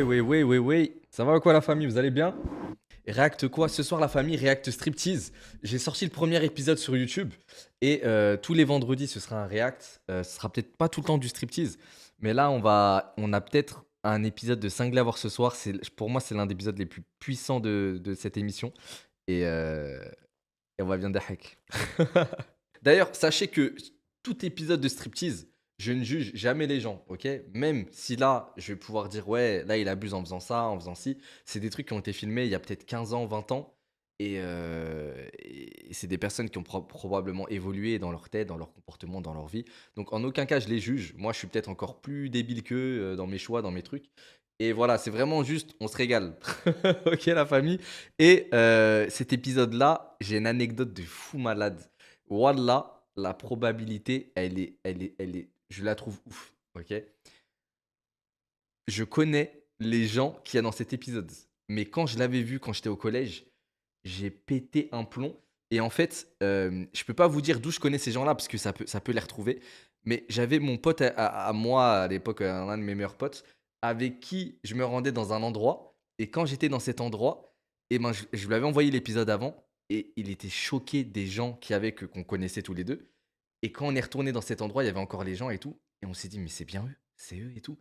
Oui. Ça va quoi la famille, vous allez bien? React quoi? Ce soir la famille, React Striptease. J'ai sorti le premier épisode sur YouTube et tous les vendredis ce sera un React. Ce sera peut-être pas tout le temps du striptease, mais là on a peut-être un épisode de cinglé à voir ce soir. Pour moi c'est l'un des épisodes les plus puissants de cette émission et, et on va bien d'hack. D'ailleurs, sachez que tout épisode de striptease, je ne juge jamais les gens, ok? Même si là, je vais pouvoir dire, ouais, là, il abuse en faisant ça, en faisant ci. C'est des trucs qui ont été filmés il y a peut-être 15 ans, 20 ans. Et c'est des personnes qui ont probablement évolué dans leur tête, dans leur comportement, dans leur vie. Donc, en aucun cas, je les juge. Moi, je suis peut-être encore plus débile qu'eux dans mes choix, dans mes trucs. Et voilà, c'est vraiment juste, on se régale. Ok, la famille. Et cet épisode-là, j'ai une anecdote de fou malade. Wallah, la probabilité, je la trouve ouf, ok? Je connais les gens qu'il y a dans cet épisode. Mais quand je l'avais vu quand j'étais au collège, j'ai pété un plomb. Et en fait, je peux pas vous dire d'où je connais ces gens-là parce que ça peut les retrouver. Mais j'avais mon pote à moi, à l'époque, un de mes meilleurs potes, avec qui je me rendais dans un endroit. Et quand j'étais dans cet endroit, eh ben, je lui avais envoyé l'épisode avant. Et il était choqué des gens qu'on connaissait tous les deux. Et quand on est retourné dans cet endroit, il y avait encore les gens et tout. Et on s'est dit, mais c'est eux et tout.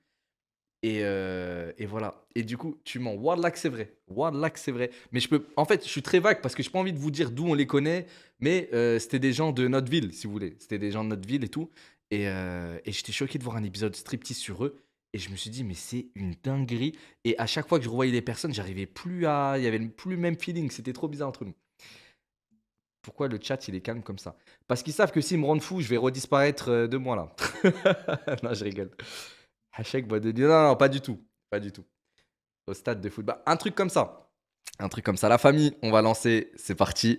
Et voilà. Et du coup, tu mens. Wallah que c'est vrai. Wallah que c'est vrai. Mais en fait, je suis très vague parce que je n'ai pas envie de vous dire d'où on les connaît. Mais c'était des gens de notre ville, si vous voulez. C'était des gens de notre ville et tout. Et j'étais choqué de voir un épisode striptease sur eux. Et je me suis dit, mais c'est une dinguerie. Et à chaque fois que je revoyais les personnes, j'arrivais plus à. Il y avait plus le même feeling. C'était trop bizarre entre nous. Pourquoi le chat il est calme comme ça? Parce qu'ils savent que s'ils me rendent fou, je vais redisparaître de moi là. Non, je rigole. Hachek boîte de nuit. Non, non, pas du tout. Pas du tout. Au stade de football. Un truc comme ça. Un truc comme ça. La famille, on va lancer. C'est parti.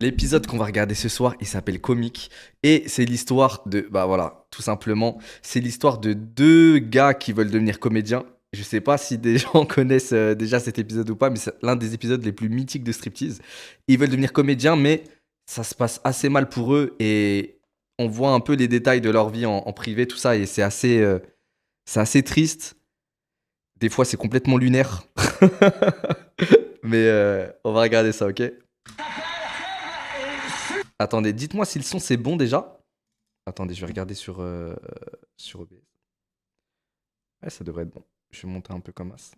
L'épisode qu'on va regarder ce soir, il s'appelle Comique. Et c'est l'histoire de. Bah voilà, tout simplement. C'est l'histoire de deux gars qui veulent devenir comédiens. Je sais pas si des gens connaissent déjà cet épisode ou pas, mais c'est l'un des épisodes les plus mythiques de Striptease. Ils veulent devenir comédiens, mais ça se passe assez mal pour eux et on voit un peu les détails de leur vie en privé, tout ça, et c'est assez triste. Des fois, c'est complètement lunaire. Mais on va regarder ça, ok? Attendez, dites-moi si le son c'est bon déjà. Attendez, je vais regarder sur OBS. Ouais, ça devrait être bon. Je vais monter un peu comme ça.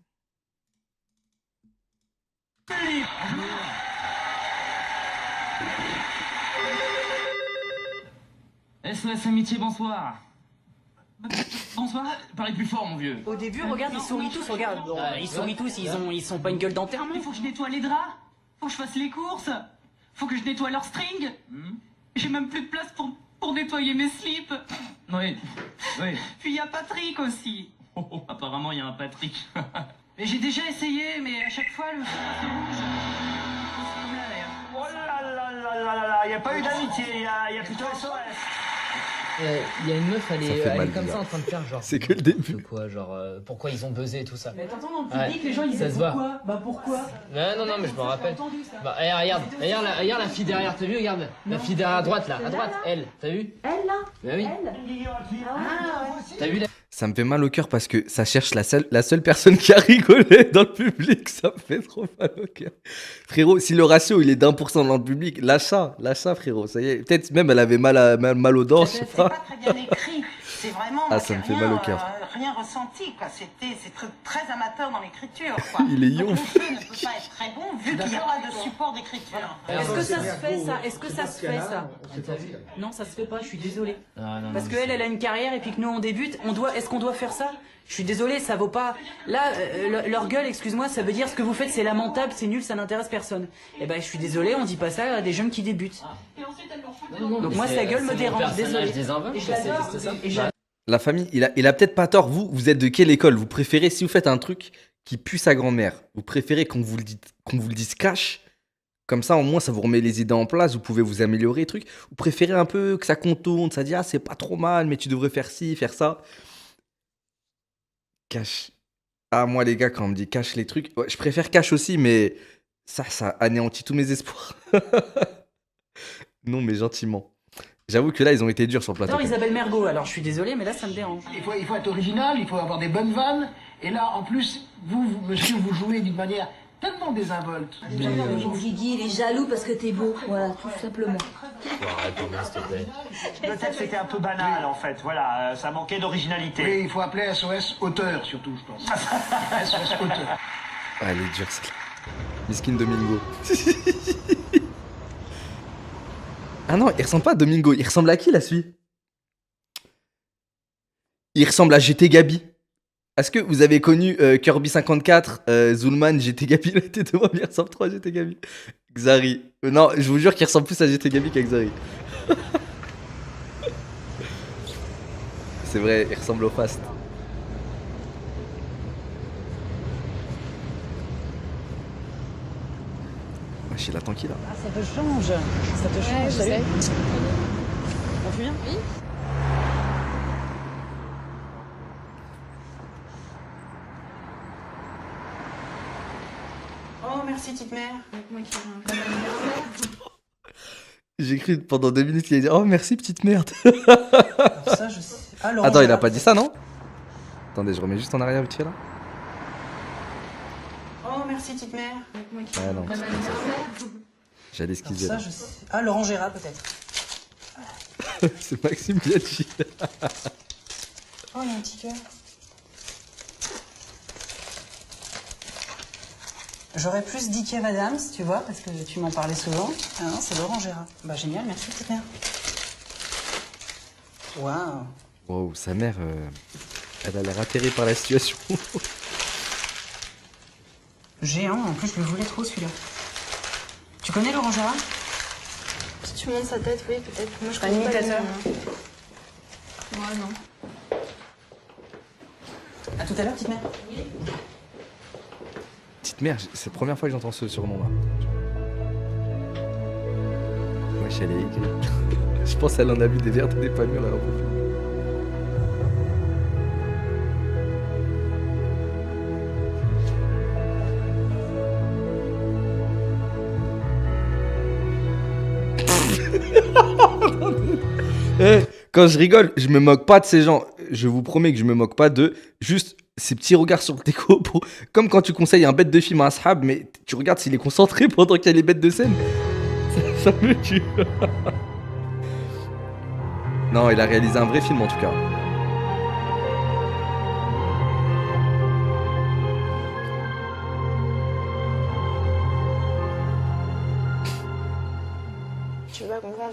SOS Amitié, bonsoir. Bonsoir, parlez plus fort, mon vieux. Au début, regarde, ils sourient tous, regarde. Ils sourient tous, ils sont pas une gueule d'enterrement. Il faut que je nettoie les draps, faut que je fasse les courses, faut que je nettoie leurs strings. J'ai même plus de place pour nettoyer mes slips. Oui. Puis il y a Patrick aussi. Apparemment, il y a un Patrick. Mais j'ai déjà essayé, mais à chaque fois, le fer se rouge. C'est comme là, d'ailleurs. Oh là là, il n'y a pas eu d'amitié, il y a plutôt SOS. Il y a une meuf, elle est comme ça en train de faire genre. C'est que le début. Quoi, genre, pourquoi ils ont buzzé et tout ça. Mais t'entends dans le public, les gens ils ça disent se voit. pourquoi? Bah pourquoi? Non, mais je me rappelle. Bah, regarde la fille derrière, t'as vu? Regarde, la fille derrière à droite là, elle, t'as vu? Elle là? Bah oui. T'as vu là? Ça me fait mal au cœur parce que ça cherche la seule personne qui a rigolé dans le public. Ça me fait trop mal au cœur. Frérot, si le ratio il est d'1% dans le public, lâche ça, frérot. Ça y est. Peut-être même elle avait mal aux dents, je sais C'est pas. pas très bien écrit. C'est vraiment. Ah, ça me fait mal au cœur. Rien ressenti, quoi. C'est très amateur dans l'écriture, quoi. Il est Donc, yon. le jeu ne peut pas être très bon vu qu'il n'y a pas de support d'écriture. Est-ce que ça se fait ça? Est-ce que ça se fait ça? Non, ça se fait pas, je suis désolée. Parce qu'elle, elle a une carrière et puis que nous on débute, est-ce qu'on doit faire ça? Je suis désolée, ça vaut pas. Là, leur gueule, excuse-moi, ça veut dire ce que vous faites, c'est lamentable, c'est nul, ça n'intéresse personne. Eh ben, je suis désolée, on dit pas ça à des jeunes qui débutent. Donc moi, sa gueule me dérange, désolée. Et je l'adore. La famille, il a peut-être pas tort. Vous êtes de quelle école? Vous préférez, si vous faites un truc qui pue sa grand-mère, vous préférez qu'on vous le dise cash? Comme ça, au moins, ça vous remet les idées en place, vous pouvez vous améliorer, truc. Vous préférez un peu que ça contourne, ça dit, ah, c'est pas trop mal, mais tu devrais faire ci, faire ça. Cash. Ah, moi, les gars, quand on me dit cash les trucs, ouais, je préfère cash aussi, mais ça anéantit tous mes espoirs. Non, mais gentiment. J'avoue que là, ils ont été durs sur le plateau. Isabelle Mergo, alors je suis désolée, mais là, ça me dérange. Il faut être original, il faut avoir des bonnes vannes, Et là, en plus, monsieur, vous jouez d'une manière tellement désinvolte. Guigui, il est jaloux parce que t'es beau. Voilà, tout simplement. Arrête, Thomas, s'il te plaît. Le texte était un peu banal en fait, voilà, ça manquait d'originalité. Oui, il faut appeler SOS auteur surtout, je pense. SOS auteur. Ah, elle est dure celle-là. Miskin Domingo. Ah non, il ressemble pas à Domingo. Il ressemble à qui, là, celui? Il ressemble à GT Gabi. Est-ce que vous avez connu Kirby54, Zulman, GT Gabi? La tête de moi, il ressemble trop à GT Gabi. Xari. Non, je vous jure qu'il ressemble plus à GT Gabi qu'à Xari. C'est vrai, il ressemble au Fast. Wesh, il attend qui là? Ah, ça te change. Ça te change. Ouais, je sais. On fait bien? Oui. Oh, merci, petite mère. J'ai cru pendant 2 minutes qu'il allait dire oh merci petite merde. Ça, je sais. Ah, Laurent Attends, il a Gérard. pas dit ça non? Attendez, je remets juste en arrière vite fait là. Oh, merci, petite mère. Ah non. J'allais esquiver Ça, là. je sais. Ah, Laurent Gérard, peut-être. C'est Maxime Biaggi. Oh, il y a un petit cœur. J'aurais plus dit Kev Adams, tu vois, parce que tu m'en parlais souvent. Ah non, c'est Laurent Gérard. Bah, génial, merci, petite mère. Waouh. Wow, sa mère, elle a l'air atterrée par la situation. Géant, en plus, je le voulais trop, celui-là. Tu connais Laurent Gérard? Si tu montes sa tête, oui, peut-être. Moi, je Un connais pas le imitateur. nom, hein. Ouais, non. À tout à l'heure, petite mère. Petite mère, c'est la première fois que j'entends ce surnom là. Wesh, elle est aigrie. Je pense qu'elle en a vu des vertes et des pas mûres, elle en peut plus. Quand je rigole, je me moque pas de ces gens. Je vous promets que je me moque pas d'eux. Juste ces petits regards sur le déco. Comme quand tu conseilles un bête de film à un sahab, mais tu regardes s'il est concentré pendant qu'il y a les bêtes de scène. Ça me tue. Non, il a réalisé un vrai film en tout cas.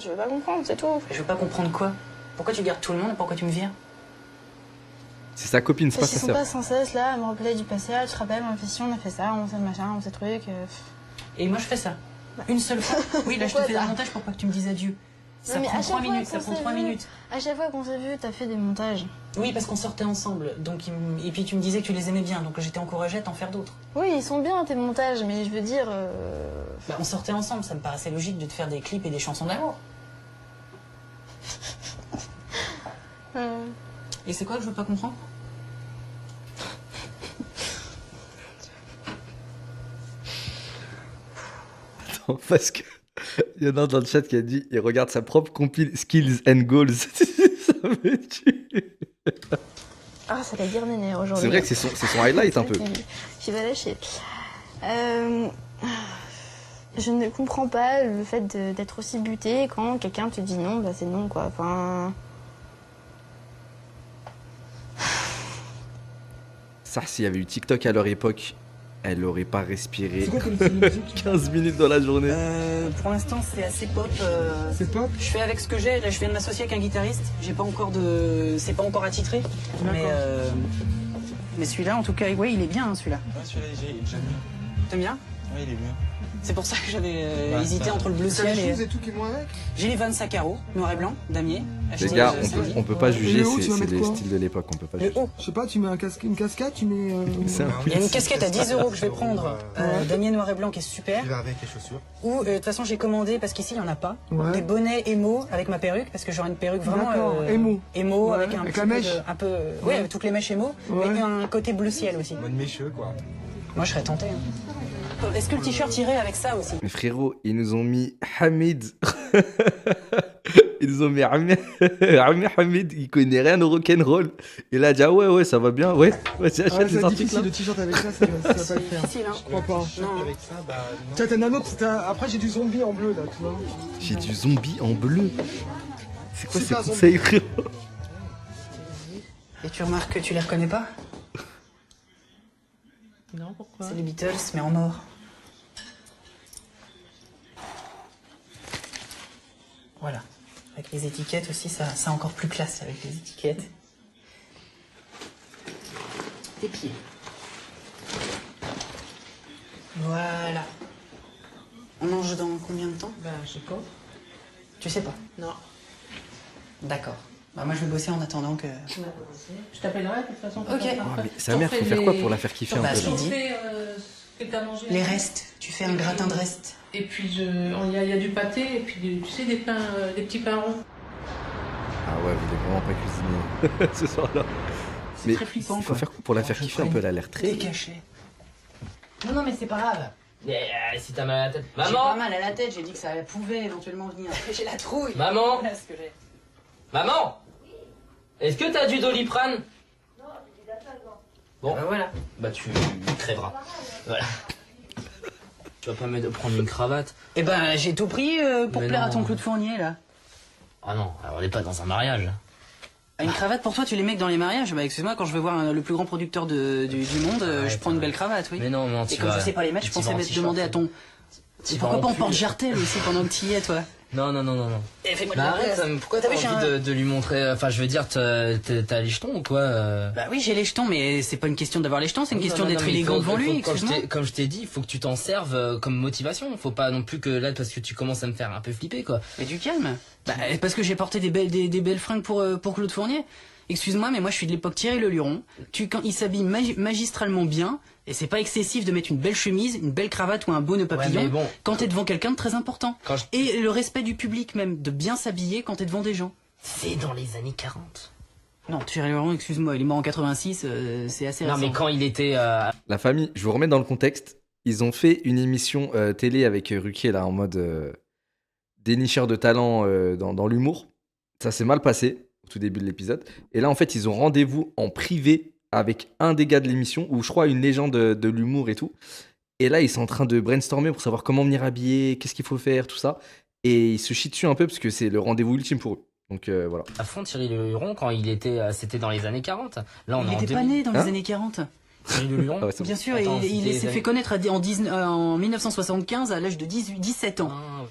Je veux pas comprendre, c'est tout. Je veux pas comprendre quoi. Pourquoi tu gardes tout le monde et pourquoi tu me vires? C'est sa copine, c'est pas Parce sa qu'ils sont sœur. pas sans cesse là à me rappeler du passé. Ah, tu te rappelles, on a fait ci, on a fait ça, on sait machin, on sait truc. Et moi, je fais ça. Une seule fois. Oui, là, je te Pourquoi fais ça un montage pour pas que tu me dises adieu. Ça Non, mais prend à 3 chaque fois minutes, ça qu'on prend s'est 3 vu- minutes. À chaque fois qu'on s'est vu, t'as fait des montages. Oui, parce qu'on sortait ensemble. Donc, et puis tu me disais que tu les aimais bien, donc j'étais encouragée à t'en faire d'autres. Oui, ils sont bien tes montages, mais je veux dire. Bah, on sortait ensemble, ça me paraissait logique de te faire des clips et des chansons d'amour. Et c'est quoi que je veux pas comprendre? Non, parce que il y en a un dans le chat qui a dit il regarde sa propre compile Skills and Goals. Ça me tue. Ah, ça va dire néné aujourd'hui. C'est vrai que c'est son highlight un peu. Tu vas lâcher. Je ne comprends pas le fait d'être aussi buté quand quelqu'un te dit non, bah c'est non quoi. Enfin. Ça, s'il y avait eu TikTok à leur époque, elle aurait pas respiré 15 minutes dans la journée. Pour l'instant, c'est assez pop. C'est pop? Je fais avec ce que j'ai. Là, je viens de m'associer avec un guitariste. J'ai pas encore de. C'est pas encore attitré. Mais celui-là, en tout cas, ouais, il est bien, hein, celui-là. Ouais, celui-là, j'aime bien. T'aimes bien? Ouais, il est bien. C'est pour ça que j'avais Bah, hésité ça. entre le bleu T'as ciel les et. choses et tout qui vont avec? J'ai les Vans à carreaux, noir et blanc, damier. Les achetés, gars, samedi. on peut pas juger, le haut, tu vas c'est mettre les quoi styles de l'époque, on peut pas Le juger. haut. Je sais pas, tu mets une casquette, tu mets. C'est un Il y a une casquette à 10 € que je vais prendre, Ouais. damier noir et blanc qui est super. Il va avec les chaussures. Ou de toute façon j'ai commandé parce qu'ici il y en a pas. Ouais. Des bonnets émo avec ma perruque parce que j'aurai une perruque vraiment D'accord, émo. émo Ouais, avec un avec petit la peu mèche. un peu ouais, avec toutes les mèches émo Ouais. mais un côté bleu ciel aussi. Mode mécheux, quoi. Moi je serais tenté. Hein. Est-ce que le t-shirt irait avec ça aussi? Mais frérot, ils nous ont mis Hamid Ils ont mis Ami Hamid, il connaît rien au rock'n'roll. Et là, il a dit, ah ouais, ça va bien, ouais, j'achète les articles là. Le t-shirt avec ça, ça va pas le faire. Difficile, hein. Je crois pas. Non. Avec ça, bah. Tiens, t'en as un autre, après j'ai du zombie en bleu là, tu vois. J'ai du zombie en bleu. C'est quoi ces Super conseils, frérot? Et tu remarques que tu les reconnais pas? Non, pourquoi? C'est les Beatles, mais en or. Voilà. Avec les étiquettes aussi, ça a encore plus classe avec les étiquettes. Tes pieds. Voilà. On mange dans combien de temps? Bah, je sais pas. Tu sais pas? Non. D'accord. Bah moi je vais bosser en attendant que... Je t'appellerai de toute façon. Ok. Oh, mais sa mère, faut faire quoi pour la faire kiffer un Bah, peu je là? lui dis. Ce que t'as mangé. Les restes. Tu fais un gratin de restes. Et puis il y a du pâté et puis tu sais des pains, des petits pains ronds. Ah ouais, vous voulez vraiment pas cuisiner ce soir-là. C'est très flippant, il faut quoi. faire quoi pour la faire kiffer un peu? Elle a l'air très... T'es caché. Non, mais c'est pas grave. Si t'as mal à la tête. J'ai pas Maman! mal à la tête, j'ai dit que ça pouvait éventuellement venir. J'ai la trouille. Maman! Voilà ce que j'ai. Maman! Est-ce que t'as du Doliprane? Non, j'ai du Dafalgan. Bon, Bah voilà. bah tu crèveras. Voilà. Tu vas pas me prendre une cravate? Eh ben j'ai tout pris pour Mais plaire à non. ton Claude Fournier là. Ah non, alors on n'est pas dans un mariage. Une cravate pour toi, tu les mets que dans les mariages? Bah excuse-moi, quand je veux voir le plus grand producteur du monde, je prends une belle cravate, oui. Mais non, Et comme je sais pas les mettre, je pensais demander à ton... Tu Pourquoi vas pas en en porte-jartel aussi pendant que t'y es, toi? Non. Eh, fais-moi de Bah la arrête, place. pourquoi T'as t'as vu, j'ai envie de lui montrer... Enfin, je veux dire, t'as les jetons ou quoi Bah oui, j'ai les jetons, mais c'est pas une question d'avoir les jetons, c'est une question Non, d'être mais il élégant faut- devant il faut- lui, excuse-moi. Comme je t'ai dit, il faut que tu t'en serves comme motivation. Faut pas non plus que là, parce que tu commences à me faire un peu flipper, quoi. Mais du calme. Bah, parce que j'ai porté des belles fringues pour Claude Fournier. Excuse-moi, mais moi je suis de l'époque Thierry Le Luron. Quand il s'habille magistralement bien, et c'est pas excessif de mettre une belle chemise, une belle cravate ou un beau nœud papillon, mais bon. quand t'es devant quelqu'un de très important. Quand je- Et le respect du public même, de bien s'habiller quand t'es devant des gens. C'est dans les années 40. Non, Thierry Le Luron, excuse-moi, il est mort en 86, c'est assez Non, récent. mais quand il était... La famille, je vous remets dans le contexte. Ils ont fait une émission télé avec Ruquier là en mode dénicheur de talent dans l'humour. Ça s'est mal passé au tout début de l'épisode. Et là, en fait, ils ont rendez-vous en privé avec un des gars de l'émission, ou je crois une légende de l'humour et tout. Et là, ils sont en train de brainstormer pour savoir comment venir habiller, qu'est-ce qu'il faut faire, tout ça. Et ils se chient dessus un peu parce que c'est le rendez-vous ultime pour eux. Donc voilà. à fond Thierry Le Luron quand il était... C'était dans les années 40. Là, on Il est en était pas 2000. né dans Hein les années 40. Thierry Le Luron Ah ouais, c'est Bien bon. sûr, Attends, il c'était s'est les fait connaître en 1975 à l'âge de 17 ans. Ah,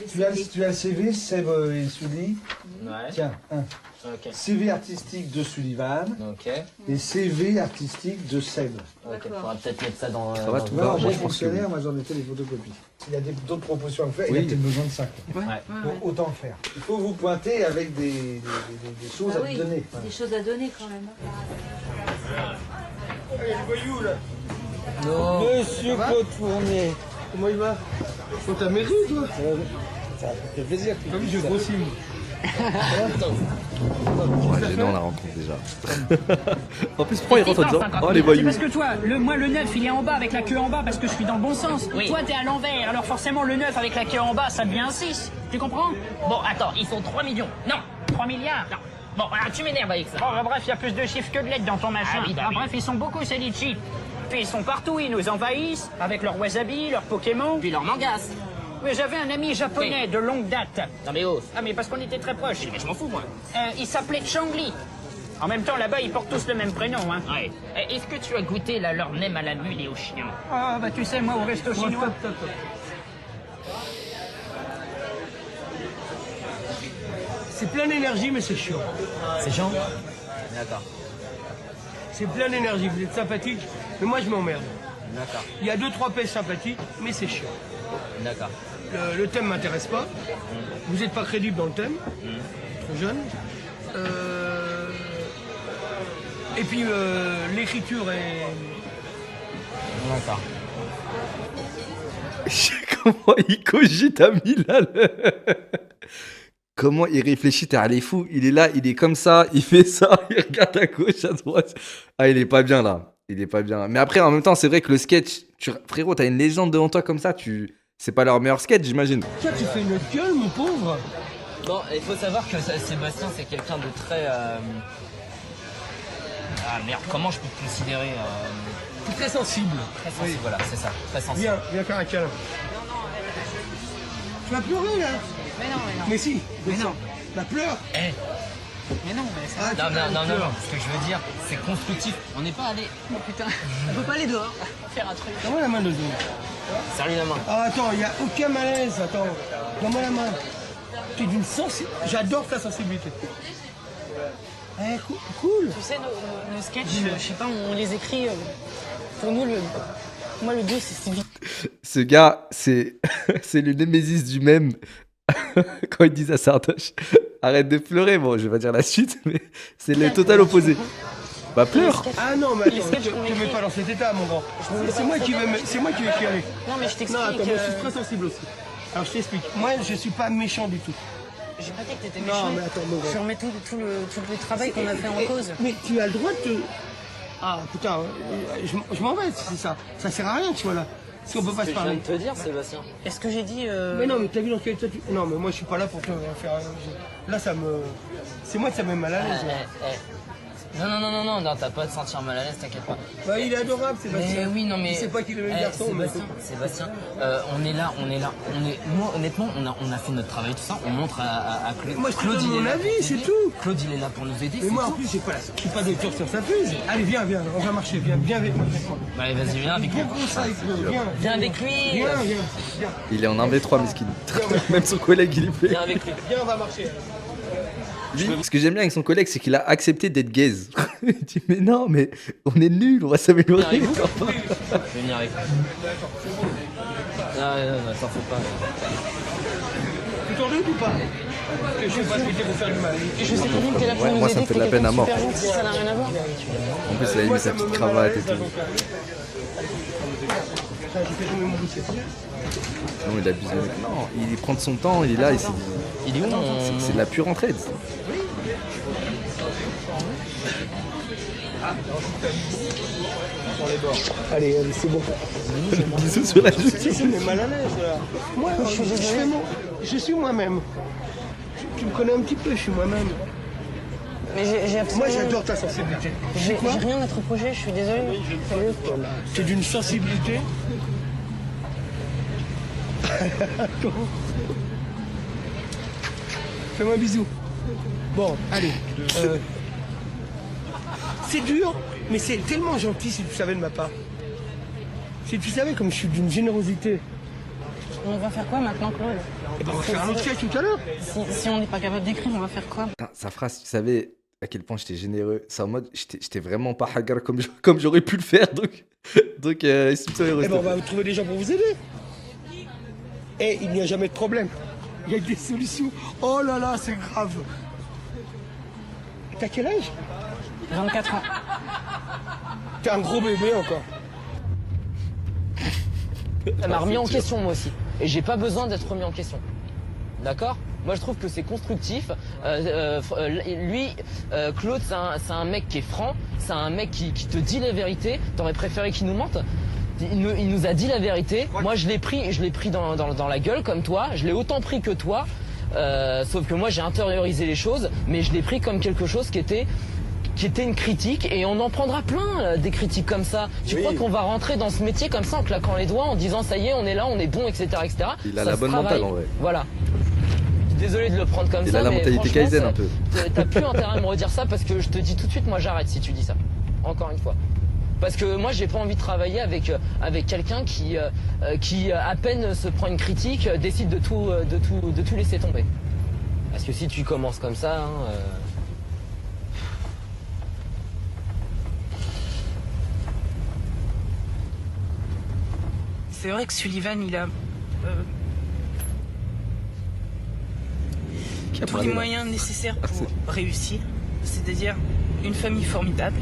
Tu as le CV, Seb et Sully. ouais. Tiens, un. Ok. CV artistique de Sullivan Ok. et CV artistique de Seb. Ok. Faudra peut-être mettre ça dans... Ça va, dans- tout Voilà, va, j'ai moi, je pense que fonctionnaire, moi j'en ai fait des photocopies. Il y a d'autres propositions à faire, il Oui. a peut-être besoin de ça. quoi. Ouais. Donc autant le faire. Il faut vous pointer avec des choses Ah à oui, vous donner. des choses à donner quand même. Non. Monsieur Claude Fournier. Comment il va? Faut ta mairie, toi? Ça fait plaisir. Comme je grossis. Ouais, gênant la rencontre déjà. En plus, pourquoi il rentre en disant oh les voyous. Parce que toi, moi le neuf il est en bas avec la queue en bas parce que je suis dans le bon sens. Toi t'es à l'envers, alors forcément le neuf avec la queue en bas ça devient un 6. Tu comprends? Bon attends, ils sont 3 millions. Non, 3 milliards. Non. Bon, alors tu m'énerves avec ça. Bon, bah, bref, il y a plus de chiffres que de lettres dans ton machin. Ah oui, bah oui. Bref, ils sont beaucoup ces litchis. Puis ils sont partout, ils nous envahissent avec leurs wasabi, leurs Pokémon. Puis leur mangas. Mais j'avais un ami japonais de longue date. Non mais oh. Ah mais parce qu'on était très proches. Mais je m'en fous moi. Il s'appelait Changli. En même temps, là-bas, ils portent tous le même prénom, hein. Ouais. Est-ce que tu as goûté la leur nem à la mule et au chien? Ah, bah tu sais, moi, au resto chinois. C'est plein d'énergie, mais c'est chiant. C'est Jean? D'accord. C'est plein d'énergie, vous êtes sympathique, mais moi je m'emmerde. D'accord. Il y a 2-3 pêches sympathiques, mais c'est chiant. D'accord. Le thème m'intéresse pas. Vous n'êtes pas crédible dans le thème. Trop jeune. Et puis l'écriture est... D'accord. Comment il cogite à 1000 à l'heure. Comment il réfléchit, t'es allé fou. Il est là, il est comme ça, il fait ça, il regarde à gauche, à droite. Ah, il est pas bien là. Il est pas bien. Mais après, en même temps, c'est vrai que le sketch, frérot, t'as une légende devant toi comme ça, c'est pas leur meilleur sketch, j'imagine. Toi, tu fais une gueule, mon pauvre. Bon, il faut savoir que Sébastien, c'est quelqu'un de très... Ah merde, comment je peux te considérer Très sensible. Très sensible, oui. Voilà, c'est ça, très sensible. Viens faire un câlin. Tu vas pleurer là? Mais non. Mais si, mais non. Bah pleure. Mais non, mais ça... Non, ce que je veux dire, c'est constructif. On n'est pas allé... Oh putain, on peut pas aller dehors faire un truc. Donne-moi la main de dos. Serre-lui la main. Ah attends, il n'y a aucun malaise, attends. Donne-moi la main. Tu es d'une sensibilité. J'adore ta sensibilité. Cool. Tu sais, nos sketchs, je sais pas, on les écrit... Pour nous, moi le 2, c'est vite. Ce gars, c'est le némésis du même. Quand ils disent à Sardoche, arrête de pleurer. Bon, je vais pas dire la suite, mais c'est le total opposé. Bah pleure. Ah non, mais attends, tu ne mets pas dans cet état, mon grand. C'est moi qui vais y aller. Non, mais je t'explique. Non, attends, moi je suis très sensible aussi. Alors je t'explique. Moi, je suis pas méchant du tout. J'ai pas dit que t'étais méchant. Non, mais attends, mon grand. Je remets tout le travail qu'on a fait en cause. Mais tu as le droit de te... Ah putain, je m'en vais, c'est ça. Ça sert à rien, tu vois là. Si on peut pas se parler. Je viens de te dire, Sébastien. Est-ce que j'ai dit... Mais non, mais t'as vu dans quel état tu... Non, mais moi je suis pas là pour te faire... Là, ça me... C'est moi qui ça me met mal à l'aise. Non, t'as pas à te sentir mal à l'aise, t'inquiète pas. Bah, il est adorable, Sébastien. Mais oui, non, mais... Je sais pas qui est le même garçon, Sébastien, on est là. Moi, honnêtement, on a fait notre travail, tout ça. On montre à Claude. Moi, je te donne mon avis, c'est tout. Claude, il est là pour nous aider. Mais moi, en plus, je suis pas de tour sur sa fuse. Allez, viens, on va marcher. Viens avec moi. Bah, allez, vas-y, viens avec lui. Viens avec lui. Viens. Il est en 1v3, mesquine. Même son collègue, il est fait. Viens avec lui. Viens, on va marcher. Lui, ce que j'aime bien avec son collègue, c'est qu'il a accepté d'être gaze. Il dit, mais non, mais on est nuls, on va s'améliorer. Je vais venir avec lui. Non, t'en fais pas. Tu t'en doutes ou pas? Je sais pas, je vais vous faire du mal. Je sais très bien que t'es là pour nous moi, aider, ça me fait de la t'es peine à quelqu'un mort. super gentil, ça n'a rien à voir. En plus, il a mis sa petite cravate et tout. Non, il abuse. Non, il prend de son temps, il est là. Il est où C'est de la pure entraide. Allez, c'est bon. Bisous sur la joue. Je me mets mal à l'aise là. Moi, je suis moi-même. Tu me connais un petit peu, je suis moi-même. Mais j'ai absolument... Moi, j'adore ta sensibilité. J'ai rien à te reprocher, je suis désolé. Tu es d'une sensibilité. Fais-moi un bisou. Bon, allez. C'est dur, mais c'est tellement gentil si tu savais de ma part. Si tu savais comme je suis d'une générosité. On va faire quoi maintenant, Claude? Eh ben, on va faire un autre sketch tout à l'heure. Si on n'est pas capable d'écrire, on va faire quoi? Sa phrase, tu savais à quel point j'étais généreux. C'est en mode, j'étais vraiment pas hagar comme j'aurais pu le faire. Donc c'est heureux. Eh ben, on va trouver des gens pour vous aider. Et il n'y a jamais de problème. Il y a des solutions. Oh là là, c'est grave. T'as quel âge? 24 ans. T'es un gros bébé encore. Ça m'a remis en question, moi aussi. Et j'ai pas besoin d'être remis en question. D'accord? Moi, je trouve que c'est constructif. Claude, c'est un mec qui est franc. C'est un mec qui te dit la vérité. T'aurais préféré qu'il nous mente? Il nous a dit la vérité. Moi, je l'ai pris dans la gueule comme toi. Je l'ai autant pris que toi. Sauf que moi, j'ai intériorisé les choses. Mais je l'ai pris comme quelque chose qui était une critique, et on en prendra plein des critiques comme ça. Tu crois qu'on va rentrer dans ce métier comme ça en claquant les doigts, en disant ça y est, on est là, on est bon, etc. Il a la bonne mentale en vrai. Voilà. Désolé de le prendre comme ça. Il a la mais mentalité Kaizen un peu. T'as plus intérêt à me redire ça, parce que je te dis tout de suite, moi j'arrête si tu dis ça. Encore une fois. Parce que moi j'ai pas envie de travailler avec quelqu'un qui à peine se prend une critique, décide de tout laisser tomber. Parce que si tu commences comme ça, C'est vrai que Sullivan, il a tous les moyens nécessaires pour réussir. C'est-à-dire une famille formidable,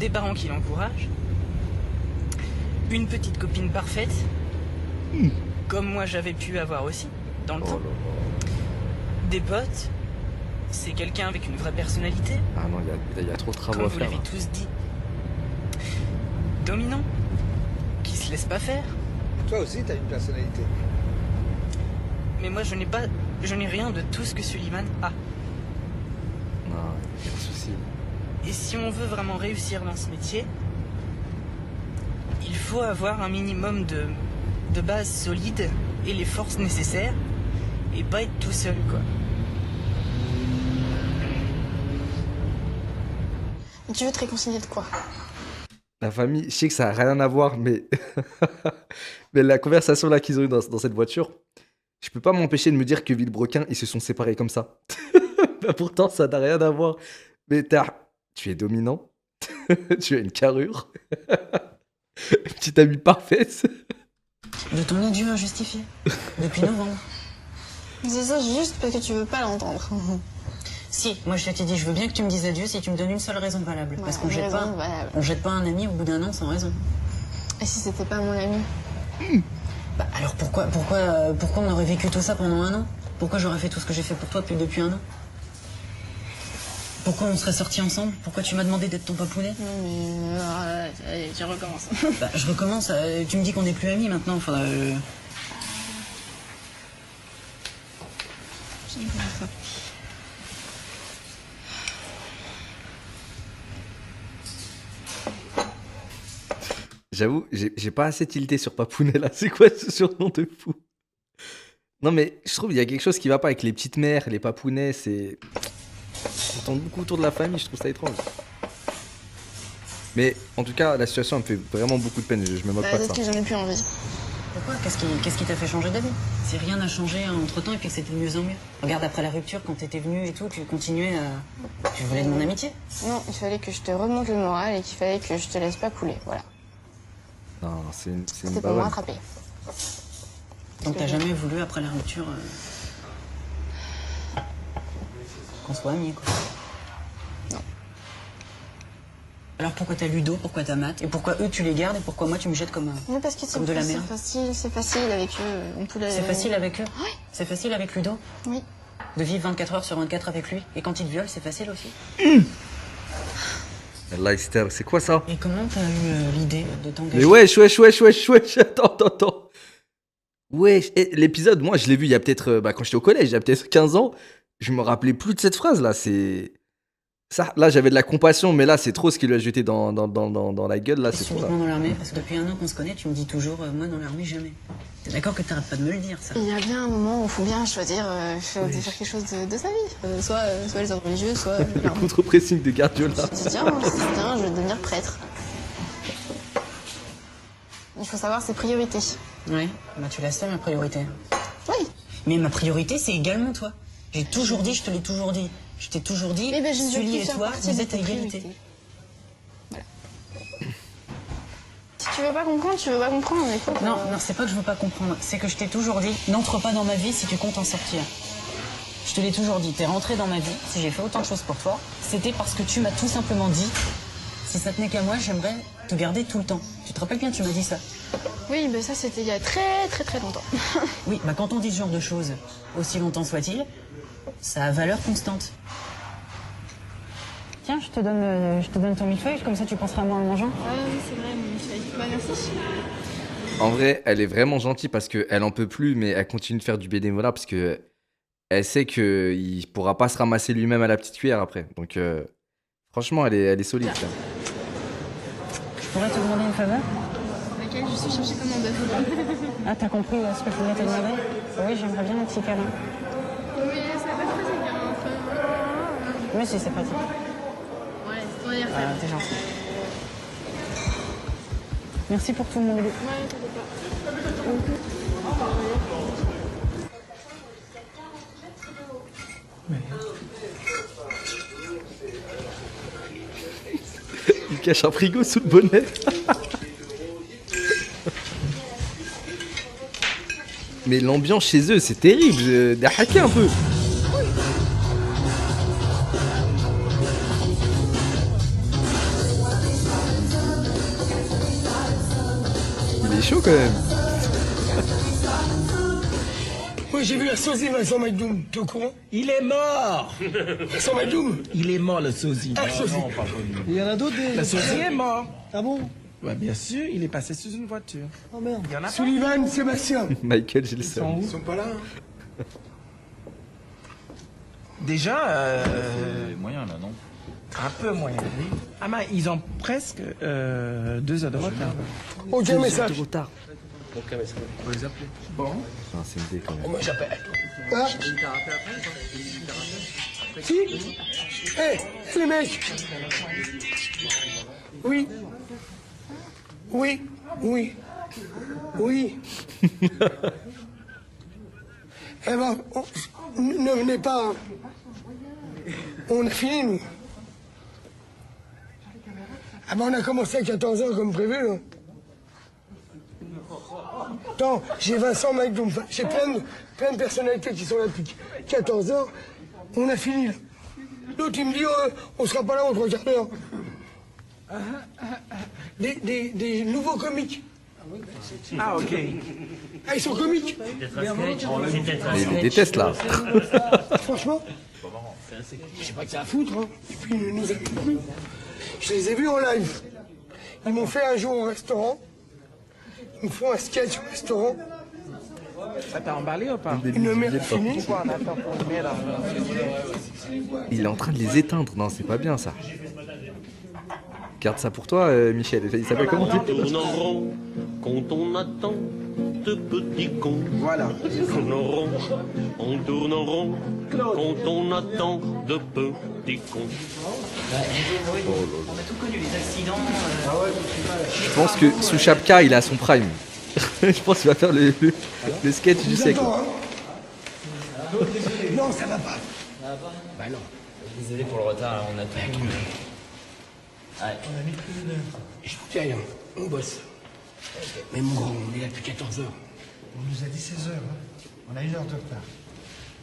des parents qui l'encouragent, une petite copine parfaite, comme moi j'avais pu avoir aussi dans le temps, des potes, c'est quelqu'un avec une vraie personnalité. Ah non, il y a trop de travaux comme à vous faire. l'avez tous dit. Dominant, qui se laisse pas faire. Toi aussi, t'as une personnalité. Mais moi, je n'ai pas Je n'ai rien de tout ce que Sullivan a. Non, y a pas de souci. Et si on veut vraiment réussir dans ce métier, il faut avoir un minimum de base solide et les forces nécessaires et pas être tout seul, quoi. Et tu veux te réconcilier de quoi? La famille, je sais que ça n'a rien à voir, mais, mais la conversation là qu'ils ont eue dans cette voiture, je peux pas m'empêcher de me dire que Villebrequin, ils se sont séparés comme ça. Bah, pourtant, ça n'a rien à voir. Mais tu es dominant, tu as une carrure, une petite amie parfaite. De ton adieu injustifié, depuis novembre. C'est ça juste parce que tu veux pas l'entendre. Si, moi je t'ai dit, je veux bien que tu me dises adieu si tu me donnes une seule raison valable. Parce qu'on jette pas un ami au bout d'un an sans raison. Et si c'était pas mon ami? Bah alors pourquoi on aurait vécu tout ça pendant un an? Pourquoi j'aurais fait tout ce que j'ai fait pour toi depuis un an? Pourquoi on serait sortis ensemble? Pourquoi tu m'as demandé d'être ton papounet? Allez, tu recommences. Bah je recommence, tu me dis qu'on n'est plus amis maintenant, enfin... J'avoue, j'ai pas assez tilté sur Papounet là. C'est quoi ce surnom de fou? Non, mais je trouve qu'il y a quelque chose qui va pas avec les petites mères, les Papounets. C'est. On tourne beaucoup autour de la famille, je trouve ça étrange. Mais en tout cas, la situation me fait vraiment beaucoup de peine. Je me moque pas de ça. Parce que j'en ai plus envie. Pourquoi? Qu'est-ce qui t'a fait changer d'avis? Si rien n'a changé entre temps et puis que c'était de mieux en mieux. Regarde, après la rupture, quand t'étais venu et tout, tu continuais à. Tu voulais de mon amitié? Non, il fallait que je te remonte le moral et qu'il fallait que je te laisse pas couler. Voilà. Non, c'est une C'était pour me baronne. rattraper. Donc t'as jamais voulu, après la rupture, qu'on soit amis, quoi? Non. Alors pourquoi t'as Ludo, pourquoi t'as Matt, et pourquoi eux tu les gardes, et pourquoi moi tu me jettes comme Mais parce que comme de la merde? c'est facile avec eux. On peut C'est facile avec eux? Oui. C'est facile avec Ludo? Oui. De vivre 24 heures sur 24 avec lui, et quand il te viole, c'est facile aussi? Leicester, c'est quoi ça? Et comment t'as eu l'idée de t'engager? Mais wesh, attends. Wesh, l'épisode, moi je l'ai vu il y a peut-être, quand j'étais au collège, il y a peut-être 15 ans. Je me rappelais plus de cette phrase là, c'est. Ça, là j'avais de la compassion, mais là c'est trop ce qu'il lui a jeté dans la gueule là, c'est trop là. Subitement dans l'armée, parce que depuis un an qu'on se connaît, tu me dis toujours, moi dans l'armée jamais. T'es d'accord que t'arrêtes pas de me le dire, ça? Il y a bien un moment où il faut bien choisir de faire quelque chose de sa vie. Soit les ordres religieux, soit Le contre-pressing de Guardiola. Tiens, je vais devenir prêtre. Il faut savoir ses priorités. Ouais, bah tu la sais ma priorité. Oui. Mais ma priorité c'est également toi. J'ai toujours dit, je te l'ai toujours dit. Je t'ai toujours dit, Eh ben, je ne veux Sully plus et faire toi, partie vous de êtes à tes égalité. priorités. Voilà. Si tu veux pas comprendre, tu veux pas comprendre. Écoute, Non, c'est pas que je veux pas comprendre. C'est que je t'ai toujours dit, n'entre pas dans ma vie si tu comptes en sortir. Je te l'ai toujours dit, t'es rentré dans ma vie. Si j'ai fait autant de choses pour toi, c'était parce que tu m'as tout simplement dit, si ça tenait qu'à moi, j'aimerais te garder tout le temps. Tu te rappelles bien, tu m'as dit ça? Oui, mais ça c'était il y a très longtemps. Oui, bah quand on dit ce genre de choses, aussi longtemps soit-il, ça a valeur constante. Tiens, je te donne ton millefeuille, comme ça tu penseras à moi en mangeant. Ah oui, c'est vrai, mon millefeuille. Bah merci. En vrai, elle est vraiment gentille parce qu'elle en peut plus, mais elle continue de faire du bénévolat parce que elle sait qu'il pourra pas se ramasser lui-même à la petite cuillère après. Donc franchement, elle est solide. Ça. Je pourrais te demander une faveur? Laquelle? Je suis cherchée comme un bœuf. Ah, t'as compris ce que je voulais te demander? Oui, j'aimerais bien un petit câlin. Mais c'est pas pratique, hein. Mais si, c'est pratique. Ouais, c'est ton anniversaire. T'es gentil. Merci pour tout mon boulot. Ouais, t'inquiète Il cache un frigo sous le bonnet. Mais l'ambiance chez eux, c'est terrible. D'hacker un peu. Il est chaud quand même. Moi j'ai vu la sosie Vincent Maïdoum, t'es au courant? Il est mort. Vincent Maïdoum? Il est mort, le sosie. Ah, le sosie. Il y en a d'autres. La sosie est mort. Ah bon? Ouais, bien sûr, il est passé sous une voiture. Oh merde. Il y en a pas. Sullivan, Sébastien. Michael, j'ai le seum. Ils sont pas là. Hein. Déjà, moyen là, non? un peu moyen, oui. Ah mais ils ont presque 2 heures de retard. Aucun message. De retard. Aucun message. On peut les appeler. Bon. Ah, c'est une idée quand même. Moi j'appelle. Hein? Si? Hé, les mecs. Oui. Oui. Oui. Oui. Eh ben, ne venez pas. Hein. On a fini, nous. Ah ben, on a commencé à 14h comme prévu, là. Attends, j'ai Vincent, Mike, j'ai plein de personnalités qui sont là depuis 14h. On a fini, là. L'autre, il me dit, on sera pas là en 3 quarts d'heure. Des nouveaux comiques. Ah ok. Ah, ils sont comiques. Mais il les déteste là. Franchement, je sais pas que ça à foutre. Hein. Et puis, ils nous appellent plus. Je les ai vus en live. Ils m'ont fait un jour au restaurant. Ils me font un sketch au restaurant. Ça t'a emballé ou pas? Une merde finie. Pourquoi on attend pour une merde? Il est en train de les éteindre. Non, c'est pas bien ça. Garde ça pour toi, Michel. Il s'appelle comment? On tourne en rond quand on attend de petits cons. Voilà. On tourne en rond quand on attend de petits cons. On a tout connu, les accidents. Je pense que sous Chapka, il a son prime. Je pense qu'il va faire le sketch du siècle. Non, ça va pas. Bah non. Désolé pour le retard, on a tout connu. On a mis plus d'une heure. Je vous dis rien, on bosse. Mais mon grand, on est là depuis 14h. On nous a dit 16h. Hein. On a 1 heure de retard.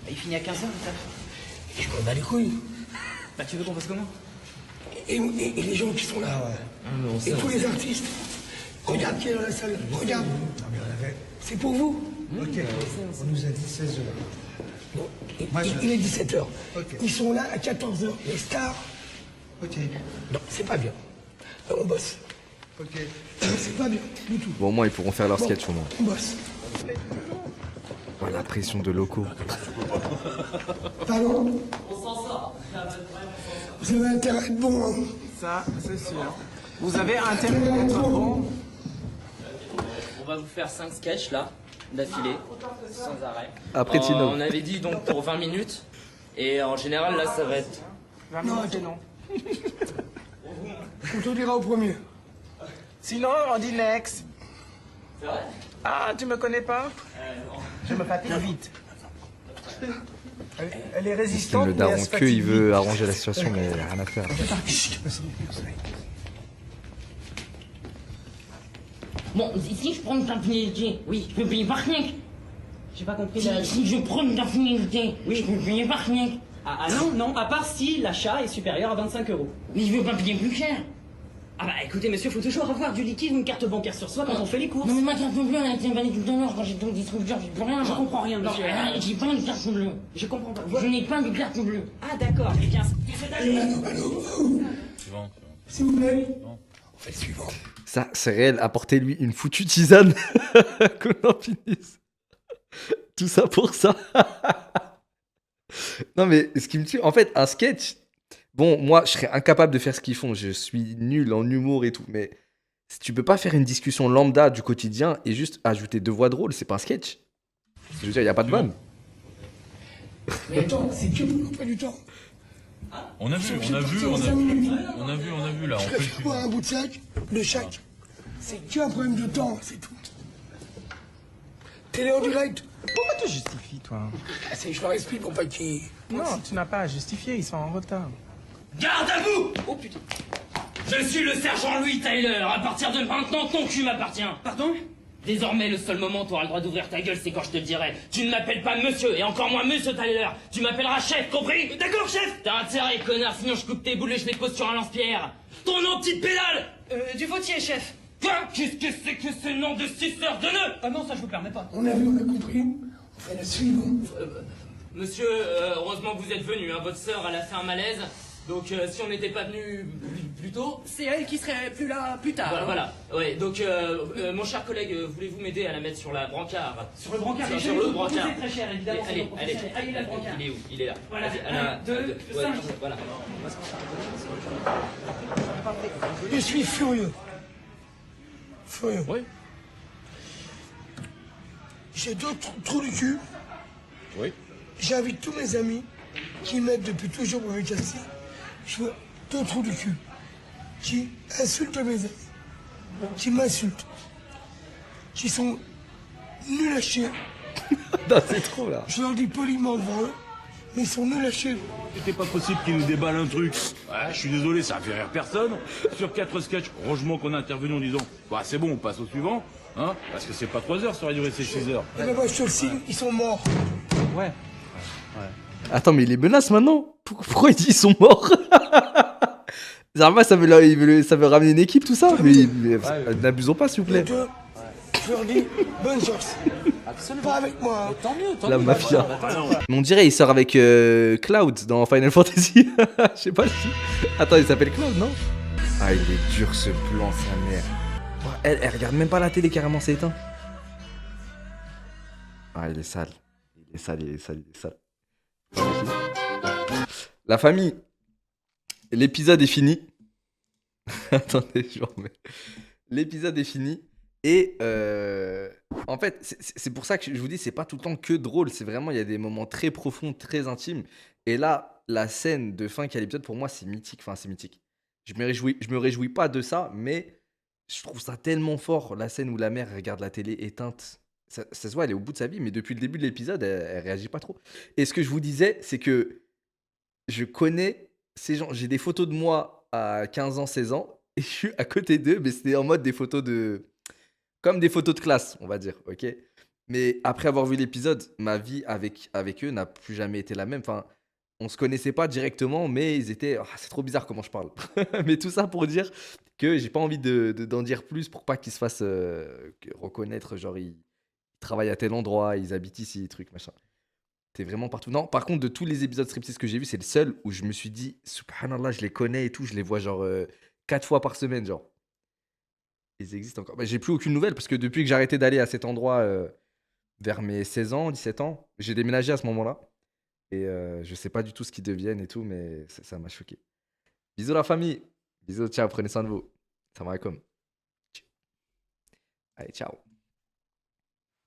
Il finit à 15h, le taf. Et je m'en bats les couilles. Bah tu veux qu'on fasse comment? Et les gens qui sont là. Et tous les artistes. Regarde qui est dans la salle. Regarde. C'est pour vous. Ok. On nous a dit 16h. Bon, il est 17h. Okay. Ils sont là à 14h. Les stars. Ok. Non, c'est pas bien. On bosse. Ok. C'est pas bien du tout. Bon, au moins, ils pourront faire leur sketch au moins. On bosse. Oh, la pression de locaux. Pardon? On s'en sort. Vous avez intérêt à être bon, hein. Ça, c'est sûr. Vous avez intérêt à être bon. On va vous faire 5 sketchs là, d'affilée, sans arrêt. Après Tino. On avait dit donc pour 20 minutes. Et en général, là, ça va être. Non, non. On te dira au premier. Sinon, on dit next. C'est vrai? Ah, tu me connais pas? Non. Je me fatigue vite. Elle est Il résistante. le daron que, il veut arranger la situation, mais rien à faire. Bon, si je prends une personnalité, oui, je peux payer par SNEC. J'ai pas compris. Si je prends une personnalité, oui, je peux payer par SNEC. Ah non, à part si l'achat est supérieur à 25 €. Mais je veux pas payer plus cher. Ah bah écoutez monsieur, faut toujours avoir du liquide ou une carte bancaire sur soi quand on fait les courses. Non mais ma carte bleue, elle a été validée tout à l'heure quand j'étais au distributeur, j'ai plus rien. Je comprends rien, monsieur. Non, j'ai pas une carte bleue. Je comprends pas. Je n'ai pas de carte bleue. Ah d'accord, eh bien... Suivant. S'il vous plaît. On fait le suivant. Ça, c'est réel. Apportez-lui une foutue tisane. Qu'on en finisse. Tout ça pour ça. Non, mais ce qui me tue, en fait, un sketch. Bon, moi, je serais incapable de faire ce qu'ils font. Je suis nul en humour et tout. Mais si tu peux pas faire une discussion lambda du quotidien et juste ajouter 2 voix drôles, c'est pas un sketch. Je veux dire, il n'y a pas de vanne. Mais attends, c'est que pour l'emploi du temps. On a vu là. Je préfère boire un bout de sac, de chaque. C'est qu'un problème de temps, c'est tout. Télé en direct. Pourquoi tu justifies, toi? Je leur explique pour pas qu'ils... Non, tu n'as pas à justifier, ils sont en retard. Garde à vous! Oh putain. Je suis le sergent Louis Tyler. À partir de maintenant, ton cul m'appartient. Pardon? Désormais, le seul moment où tu auras le droit d'ouvrir ta gueule, c'est quand je te le dirai. Tu ne m'appelles pas monsieur, et encore moins monsieur Tyler. Tu m'appelleras chef, compris? D'accord, chef. T'as intérêt, connard, sinon je coupe tes boules et je les pose sur un lance-pierre. Ton nom, petite pédale! Du fautier, chef. Quoi? Qu'est-ce que c'est que ce nom de suceur de nœuds? Ah non, ça je vous permets pas. On a vu, on a compris. On fait le suivant. Monsieur, heureusement que vous êtes venu, hein. Votre sœur, elle a fait un malaise. Donc si on n'était pas venu plus tôt... C'est elle qui serait plus là plus tard. Voilà. Ouais, donc mon cher collègue, voulez-vous m'aider à la mettre sur la brancard? Sur le brancard, sur le brancard. C'est très cher, évidemment. Allez, Allez, le brancard. Il est où? Il est là. Voilà, Vas-y, 1, 2, 5. Voilà. Je suis furieux. Furieux. Oui. J'ai deux trous du cul. Oui. J'invite tous mes amis qui m'aident depuis toujours pour mes casser. Je veux deux trous du cul. Qui insultent mes amis. Qui m'insultent. Qui sont nuls à chier. Non, c'est trop là. Je leur dis poliment devant eux, mais ils sont nuls à chier. C'était pas possible qu'ils nous déballent un truc. Ouais, je suis désolé, ça a fait rire personne. Sur 4 sketchs, heureusement qu'on a intervenu en disant bah c'est bon, on passe au suivant. Hein, parce que c'est pas 3 heures, ça aurait duré ces 6 heures. Et ben moi je te le signe, ils sont morts. Ouais. Attends, mais il les menace maintenant? Pourquoi il dit ils sont morts? Zarma, ça veut ramener une équipe, tout ça? Mais n'abusons pas, s'il vous plaît. Je leur dis bonne chance. Pas avec moi. Hein. Tant mieux, La mafia. Mais on dirait il sort avec Cloud dans Final Fantasy. Je sais pas si. Attends, il s'appelle Cloud, non? Ah, il est dur ce plan, sa mère. Oh, elle regarde même pas la télé, carrément, c'est éteint. Ah, il est sale. Il est sale. La famille. L'épisode est fini. Attendez, je remets. L'épisode est fini. Et en fait, c'est pour ça que je vous dis, c'est pas tout le temps que drôle. C'est vraiment, il y a des moments très profonds, très intimes. Et là, la scène de fin qui a l'épisode, pour moi, c'est mythique. Enfin, c'est mythique. Je me réjouis pas de ça, mais je trouve ça tellement fort. La scène où la mère regarde la télé éteinte. Ça se voit, elle est au bout de sa vie, mais depuis le début de l'épisode, elle réagit pas trop. Et ce que je vous disais, c'est que je connais ces gens. J'ai des photos de moi à 15 ans, 16 ans, et je suis à côté d'eux, mais c'était en mode des photos de... Comme des photos de classe, on va dire, ok? Mais après avoir vu l'épisode, ma vie avec eux n'a plus jamais été la même. Enfin, on se connaissait pas directement, mais ils étaient... Ah, c'est trop bizarre comment je parle. Mais tout ça pour dire que j'ai pas envie d'en dire plus pour pas qu'ils se fassent reconnaître, genre ils travaillent à tel endroit, ils habitent ici, truc, machin. T'es vraiment partout. Non, par contre, de tous les épisodes striptease que j'ai vus, c'est le seul où je me suis dit, subhanallah, je les connais et tout, je les vois genre 4 fois par semaine, genre. Ils existent encore. Bah, j'ai plus aucune nouvelle parce que depuis que j'ai arrêté d'aller à cet endroit vers mes 16 ans, 17 ans, j'ai déménagé à ce moment-là. Et je sais pas du tout ce qu'ils deviennent et tout, mais ça m'a choqué. Bisous la famille. Bisous, ciao, prenez soin de vous. Salam alaikum. Allez, ciao.